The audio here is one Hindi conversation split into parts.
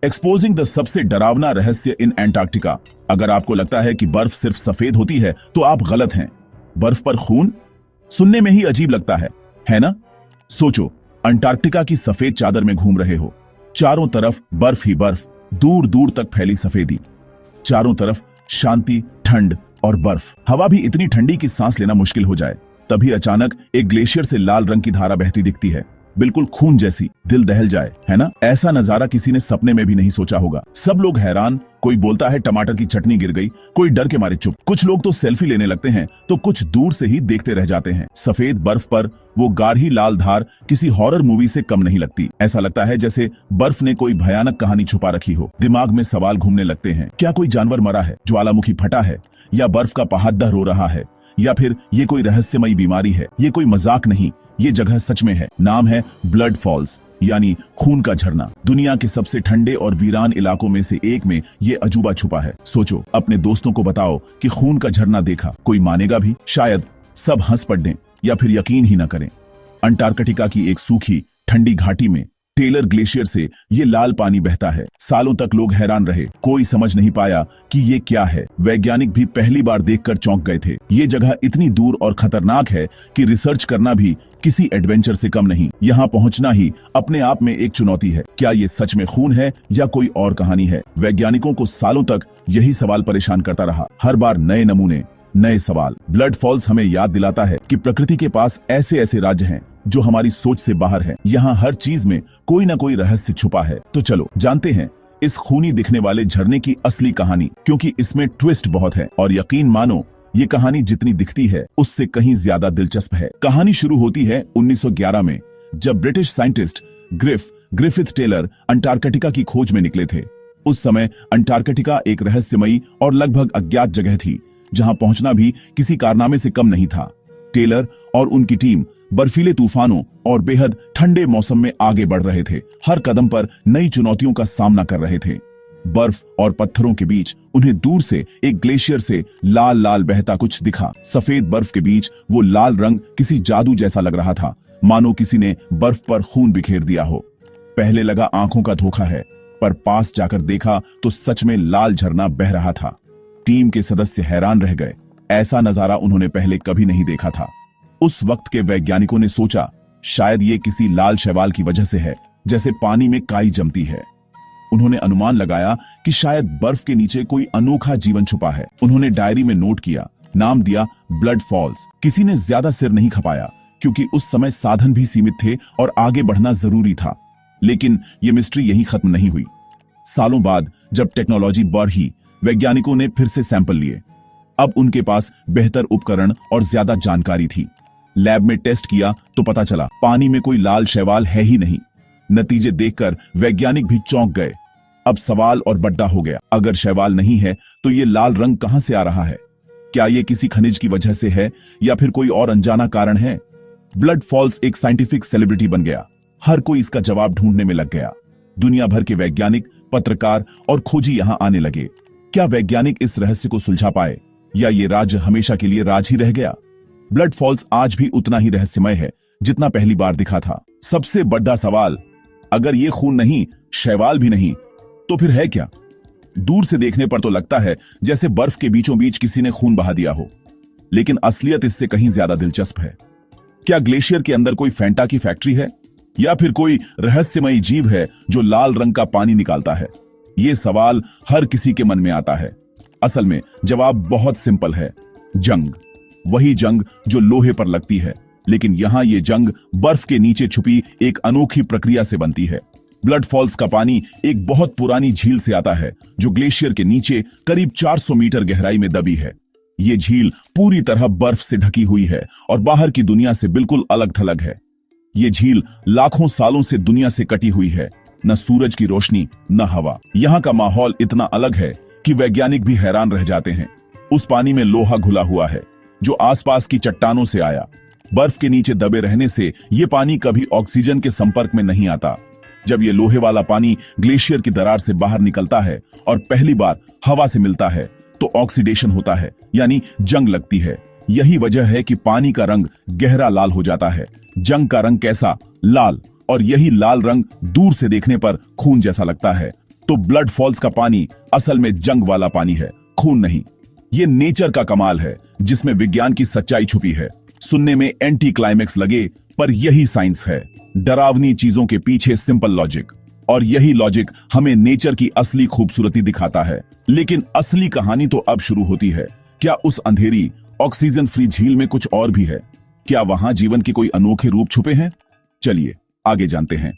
एक्सपोजिंग द सबसे डरावना रहस्य इन एंटार्क्टिका। अगर आपको लगता है कि बर्फ सिर्फ सफेद होती है तो आप गलत हैं। बर्फ पर खून सुनने में ही अजीब लगता है ना? सोचो, अंटार्कटिका की सफेद चादर में घूम रहे हो, चारों तरफ बर्फ ही बर्फ, दूर दूर तक फैली सफेदी, चारों तरफ शांति, ठंड और बर्फ। हवा भी इतनी ठंडी कि सांस लेना मुश्किल हो जाए। तभी अचानक एक ग्लेशियर से लाल रंग की धारा बहती दिखती है, बिल्कुल खून जैसी, दिल दहल जाए, है ना? ऐसा नजारा किसी ने सपने में भी नहीं सोचा होगा। सब लोग हैरान, कोई बोलता है टमाटर की चटनी गिर गई, कोई डर के मारे चुप। कुछ लोग तो सेल्फी लेने लगते हैं तो कुछ दूर से ही देखते रह जाते हैं। सफेद बर्फ पर वो गाढ़ी लाल धार किसी हॉरर मूवी से कम नहीं लगती। ऐसा लगता है जैसे बर्फ ने कोई भयानक कहानी छुपा रखी हो। दिमाग में सवाल घूमने लगते हैं, क्या कोई जानवर मरा है, ज्वालामुखी फटा है, या बर्फ का पहाड़ रो रहा है, या फिर ये कोई रहस्यमयी बीमारी है? ये कोई मजाक नहीं, ये जगह सच में है। नाम है ब्लड फॉल्स, यानी खून का झरना। दुनिया के सबसे ठंडे और वीरान इलाकों में से एक में ये अजूबा छुपा है। सोचो, अपने दोस्तों को बताओ कि खून का झरना देखा, कोई मानेगा भी? शायद सब हंस पड़ें या फिर यकीन ही न करें। अंटार्कटिका की एक सूखी ठंडी घाटी में टेलर ग्लेशियर से ये लाल पानी बहता है। सालों तक लोग हैरान रहे, कोई समझ नहीं पाया कि ये क्या है। वैज्ञानिक भी पहली बार देखकर चौंक गए थे। ये जगह इतनी दूर और खतरनाक है कि रिसर्च करना भी किसी एडवेंचर से कम नहीं। यहाँ पहुँचना ही अपने आप में एक चुनौती है। क्या ये सच में खून है या कोई और कहानी है? वैज्ञानिकों को सालों तक यही सवाल परेशान करता रहा। हर बार नए नमूने, नए सवाल। ब्लड फॉल्स हमें याद दिलाता है कि प्रकृति के पास ऐसे ऐसे राज्य हैं जो हमारी सोच से बाहर है। यहाँ हर चीज में कोई ना कोई रहस्य छुपा है। तो चलो जानते हैं इस खूनी दिखने वाले झरने की असली कहानी, क्योंकि इसमें ट्विस्ट बहुत है और यकीन मानो ये कहानी जितनी दिखती है उससे कहीं ज्यादा दिलचस्प है। कहानी शुरू होती है 1911 में, जब British scientist Griffith Taylor Antarctica की खोज में निकले थे। उस समय अंटार्कटिका एक रहस्यमयी और लगभग अज्ञात जगह थी, जहां पहुंचना भी किसी कारनामे से कम नहीं था। टेलर और उनकी टीम बर्फीले तूफानों और बेहद ठंडे मौसम में आगे बढ़ रहे थे। हर कदम पर नई चुनौतियों का सामना कर रहे थे। बर्फ और पत्थरों के बीच उन्हें दूर से एक ग्लेशियर से लाल लाल बहता कुछ दिखा। सफेद बर्फ के बीच वो लाल रंग किसी जादू जैसा लग रहा था, मानो किसी ने बर्फ पर खून बिखेर दिया हो। पहले लगा आंखों का धोखा है, पर पास जाकर देखा तो सच में लाल झरना बह रहा था। टीम के सदस्य हैरान रह गए। ऐसा नजारा उन्होंने पहले कभी नहीं देखा था। उस वक्त के वैज्ञानिकों ने सोचा, शायद ये किसी लाल शैवाल की वजह से है, जैसे पानी में काई जमती है। उन्होंने अनुमान लगाया कि शायद बर्फ के नीचे कोई अनोखा जीवन छुपा है। उन्होंने डायरी में नोट किया, नाम दिया ब्लड फॉल्स। किसी ने ज्यादा सिर नहीं खपाया, क्योंकि उस समय साधन भी सीमित थे और आगे बढ़ना जरूरी था। लेकिन यह मिस्ट्री यहीं खत्म नहीं हुई। सालों बाद जब टेक्नोलॉजी बढ़ी, वैज्ञानिकों ने फिर से सैंपल लिए। अब उनके पास बेहतर उपकरण और ज्यादा जानकारी थी। लैब में टेस्ट किया तो पता चला पानी में कोई लाल शैवाल है ही नहीं। नतीजे देखकर वैज्ञानिक भी चौंक गए। अब सवाल और बड़ा हो गया, अगर शैवाल नहीं है तो ये लाल रंग कहां से आ रहा है? क्या ये किसी खनिज की वजह से है या फिर कोई और अनजाना कारण है? ब्लड फॉल्स एक साइंटिफिक सेलिब्रिटी बन गया। हर कोई इसका जवाब ढूंढने में लग गया। दुनिया भर के वैज्ञानिक, पत्रकार और खोजी यहां आने लगे। क्या वैज्ञानिक इस रहस्य को सुलझा पाए या ये राज हमेशा के लिए राज ही रह गया? ब्लड फॉल्स आज भी उतना ही रहस्यमय है जितना पहली बार दिखा था। सबसे बड़ा सवाल, अगर ये खून नहीं, शैवाल भी नहीं, तो फिर है क्या? दूर से देखने पर तो लगता है जैसे बर्फ के बीचों बीच किसी ने खून बहा दिया हो, लेकिन असलियत इससे कहीं ज्यादा दिलचस्प है। क्या ग्लेशियर के अंदर कोई फैंटा की फैक्ट्री है या फिर कोई रहस्यमयी जीव है जो लाल रंग का पानी निकालता है? ये सवाल हर किसी के मन में आता है। असल में जवाब बहुत सिंपल है, जंग। वही जंग जो लोहे पर लगती है, लेकिन यहां ये जंग बर्फ के नीचे छुपी एक अनोखी प्रक्रिया से बनती है। ब्लड फॉल्स का पानी एक बहुत पुरानी झील से आता है जो ग्लेशियर के नीचे करीब 400 मीटर गहराई में दबी है। ये झील पूरी तरह बर्फ से ढकी हुई है और बाहर की दुनिया से बिल्कुल अलग थलग है। ये झील लाखों सालों से दुनिया से कटी हुई है, न सूरज की रोशनी न हवा। यहाँ का माहौल इतना अलग है कि वैज्ञानिक भी हैरान रह जाते हैं। उस पानी में लोहा घुला हुआ है जो आसपास की चट्टानों से आया। बर्फ के नीचे दबे रहने से ये पानी कभी ऑक्सीजन के संपर्क में नहीं आता। जब ये लोहे वाला पानी ग्लेशियर की दरार से बाहर निकलता है और पहली बार हवा से मिलता है तो ऑक्सीडेशन होता है, यानी जंग लगती है। यही वजह है कि पानी का रंग गहरा लाल हो जाता है। जंग का रंग कैसा? लाल। और यही लाल रंग दूर से देखने पर खून जैसा लगता है। तो ब्लड फॉल्स का पानी असल में जंग वाला पानी है, खून नहीं। ये नेचर का कमाल है जिसमें विज्ञान की सच्चाई छुपी है। सुनने में एंटी क्लाइमेक्स लगे, पर यही साइंस है। डरावनी चीजों के पीछे सिंपल लॉजिक, और यही लॉजिक हमें नेचर की असली खूबसूरती दिखाता है। लेकिन असली कहानी तो अब शुरू होती है। क्या उस अंधेरी ऑक्सीजन फ्री झील में कुछ और भी है? क्या वहां जीवन के कोई अनोखे रूप छुपे हैं? चलिए आगे जानते हैं।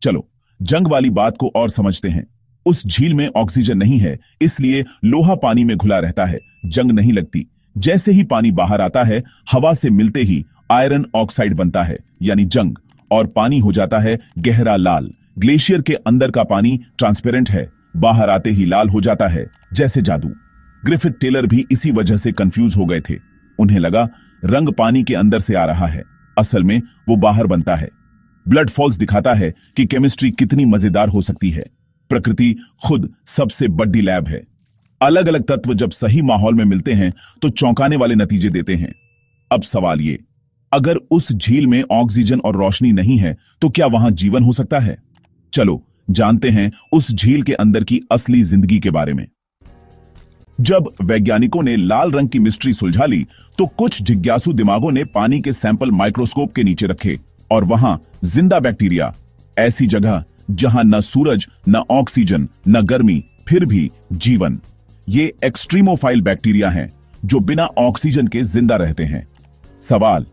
चलो जंग वाली बात को और समझते हैं। उस झील में ऑक्सीजन नहीं है, इसलिए लोहा पानी में घुला रहता है, जंग नहीं लगती। जैसे ही पानी बाहर आता है, हवा से मिलते ही आयरन ऑक्साइड बनता है, यानी जंग, और पानी हो जाता है गहरा लाल। ग्लेशियर के अंदर का पानी ट्रांसपेरेंट है, बाहर आते ही लाल हो जाता है, जैसे जादू। ग्रिफिथ टेलर भी इसी वजह से कंफ्यूज हो गए थे। उन्हें लगा रंग पानी के अंदर से आ रहा है, असल में वो बाहर बनता है। ब्लड फॉल्स दिखाता है कि केमिस्ट्री कितनी मजेदार हो सकती है। प्रकृति खुद सबसे बड़ी लैब है। अलग अलग तत्व जब सही माहौल में मिलते हैं तो चौंकाने वाले नतीजे देते हैं। अब सवाल ये, अगर उस झील में ऑक्सीजन और रोशनी नहीं है तो क्या वहां जीवन हो सकता है? चलो जानते हैं उस झील के अंदर की असली जिंदगी के बारे में। जब वैज्ञानिकों ने लाल रंग की मिस्ट्री सुलझा ली तो कुछ जिज्ञासु दिमागों ने पानी के सैंपल माइक्रोस्कोप के नीचे रखे, और वहां जिंदा बैक्टीरिया, ऐसी जगह जहां न सूरज, न ऑक्सीजन, न गर्मी, फिर भी जीवन। ये एक्सट्रीमोफाइल बैक्टीरिया हैं जो बिना ऑक्सीजन के जिंदा रहते हैं। सवाल,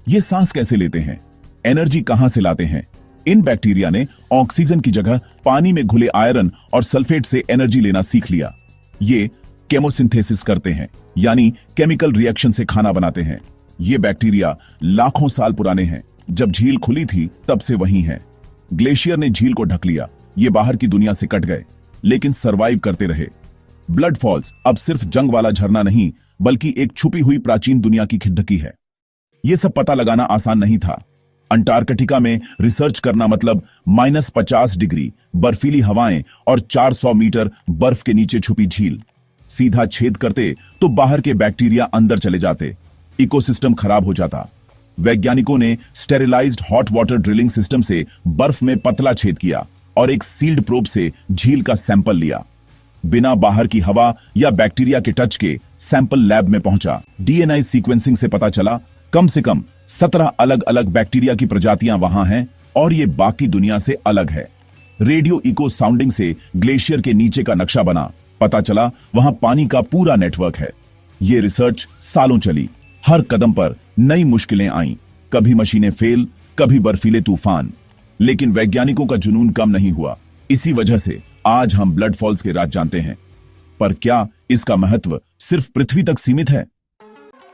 ये सांस कैसे लेते हैं? एनर्जी कहां से लाते हैं? इन बैक्टीरिया ने ऑक्सीजन की जगह पानी में घुले आयरन और सल्फेट से एनर्जी लेना सीख लिया। ये केमोसिंथेसिस करते हैं, यानी केमिकल रिएक्शन से खाना बनाते हैं। ये बैक्टीरिया लाखों साल पुराने हैं। जब झील खुली थी तब से वहीं हैं। ग्लेशियर ने झील को ढक लिया, ये बाहर की दुनिया से कट गए, लेकिन सरवाइव करते रहे। ब्लड फॉल्स अब सिर्फ जंग वाला झरना नहीं, बल्कि एक छुपी हुई प्राचीन दुनिया की खिड़की है। यह सब पता लगाना आसान नहीं था। अंटार्कटिका में रिसर्च करना मतलब -50 डिग्री, बर्फीली हवाएं और 400 मीटर बर्फ के नीचे छुपी झील। सीधा छेद करते तो बाहर के बैक्टीरिया अंदर चले जाते, इकोसिस्टम खराब हो जाता। वैज्ञानिकों ने sterilised hot water drilling system से बर्फ में पतला छेद किया और एक सील्ड प्रोब से झील का सैंपल लिया। बिना बाहर की हवा या बैक्टीरिया के टच के सैंपल लैब में पहुंचा। डीएनए सीक्वेंसिंग से पता चला कम से कम 17 अलग अलग बैक्टीरिया की प्रजातियां वहां हैं, और ये बाकी दुनिया से अलग है। रेडियो इको साउंडिंग से ग्लेशियर के नीचे का नक्शा बना, पता चला वहां पानी का पूरा नेटवर्क है। ये रिसर्च सालों चली, हर कदम पर नई मुश्किलें आईं, कभी मशीनें फेल, कभी बर्फीले तूफान, लेकिन वैज्ञानिकों का जुनून कम नहीं हुआ। इसी वजह से आज हम ब्लड फॉल्स के राज जानते हैं। पर क्या इसका महत्व सिर्फ पृथ्वी तक सीमित है?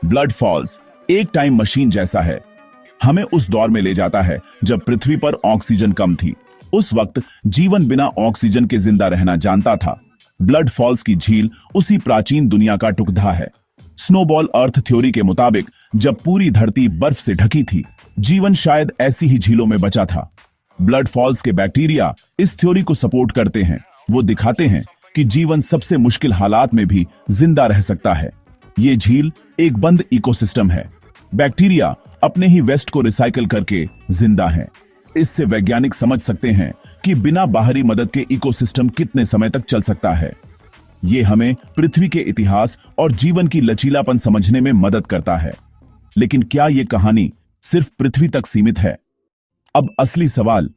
ब्लड फॉल्स एक टाइम मशीन जैसा है। हमें उस दौर में ले जाता है जब पृथ्वी पर ऑक्सीजन कम थी। उस वक्त जीवन बिना ऑक्सीजन के जिंदा रहना जानता था। ब्लड फॉल्स की झील उसी प्राचीन दुनिया का टुकड़ा है। स्नोबॉल अर्थ थ्योरी के मुताबिक जब पूरी धरती बर्फ से ढकी थी, जीवन शायद ऐसी ही झीलों में बचा था। ब्लड फॉल्स के बैक्टीरिया इस थ्योरी को सपोर्ट करते हैं। वो दिखाते हैं कि जीवन सबसे मुश्किल हालात में भी जिंदा रह सकता है। ये झील एक बंद इकोसिस्टम है। बैक्टीरिया अपने ही वेस्ट को रिसाइकल करके जिंदा हैं। इससे वैज्ञानिक समझ सकते हैं कि बिना बाहरी मदद के इकोसिस्टम कितने समय तक चल सकता है। ये हमें पृथ्वी के इतिहास और जीवन की लचीलापन समझने में मदद करता है। लेकिन क्या यह कहानी सिर्फ पृथ्वी तक सीमित है? अब असली सवाल,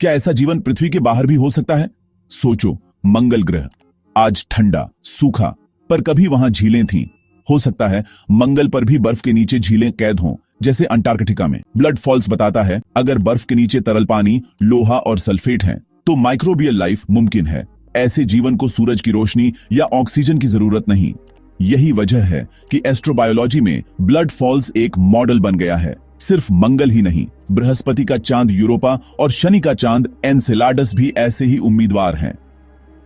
क्या ऐसा जीवन पृथ्वी के बाहर भी हो सकता है? सोचो, मंगल ग्रह आज ठंडा, सूखा, पर कभी वहां झीलें थीं। हो सकता है मंगल पर भी बर्फ के नीचे झीलें कैद हों, जैसे अंटार्कटिका में। ब्लड फॉल्स बताता है अगर बर्फ के नीचे तरल पानी, लोहा और सल्फेट हैं, तो माइक्रोबियल लाइफ मुमकिन है। ऐसे जीवन को सूरज की रोशनी या ऑक्सीजन की जरूरत नहीं। यही वजह है कि एस्ट्रोबायोलॉजी में ब्लड फॉल्स एक मॉडल बन गया है। सिर्फ मंगल ही नहीं, बृहस्पति का चांद यूरोपा और शनि का चांद एनसेलाडस भी ऐसे ही उम्मीदवार हैं।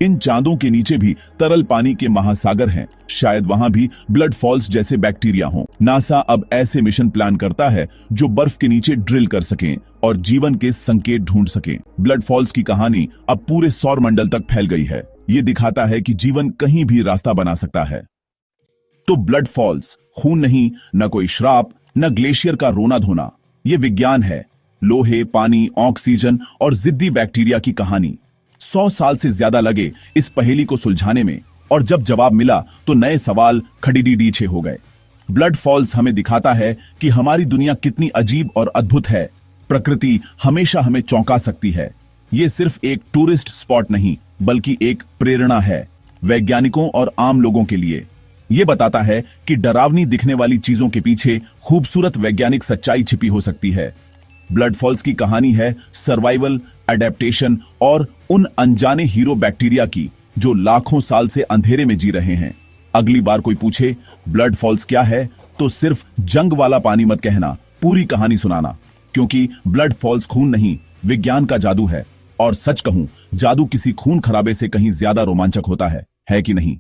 इन चांदों के नीचे भी तरल पानी के महासागर हैं। शायद वहां भी ब्लड फॉल्स जैसे बैक्टीरिया हों। नासा अब ऐसे मिशन प्लान करता है जो बर्फ के नीचे ड्रिल कर सकें और जीवन के संकेत ढूंढ सकें। ब्लड फॉल्स की कहानी अब पूरे सौर मंडल तक फैल गई है। ये दिखाता है कि जीवन कहीं भी रास्ता बना सकता है। तो ब्लड फॉल्स खून नहीं, न कोई श्राप, न ग्लेशियर का रोना धोना। ये विज्ञान है। लोहे, पानी, ऑक्सीजन और जिद्दी बैक्टीरिया की कहानी। 100 साल से ज्यादा लगे इस पहेली को सुलझाने में, और जब जवाब मिला तो नए सवाल खड़ीडीडीछे हो गए। ब्लड फॉल्स हमें दिखाता है कि हमारी दुनिया कितनी अजीब और अद्भुत है। प्रकृति हमेशा हमें चौंका सकती है। ये सिर्फ एक टूरिस्ट स्पॉट नहीं, बल्कि एक प्रेरणा है, वैज्ञानिकों और आम लोगों के लिए। ये बताता है कि डरावनी दिखने वाली चीजों के पीछे खूबसूरत वैज्ञानिक सच्चाई छिपी हो सकती है। ब्लड फॉल्स की कहानी है सर्वाइवल, एडेप्टेशन और उन अनजाने हीरो बैक्टीरिया की जो लाखों साल से अंधेरे में जी रहे हैं। अगली बार कोई पूछे ब्लड फॉल्स क्या है, तो सिर्फ जंग वाला पानी मत कहना, पूरी कहानी सुनाना, क्योंकि ब्लड फॉल्स खून नहीं, विज्ञान का जादू है। और सच कहूं, जादू किसी खून खराबे से कहीं ज्यादा रोमांचक होता है कि नहीं?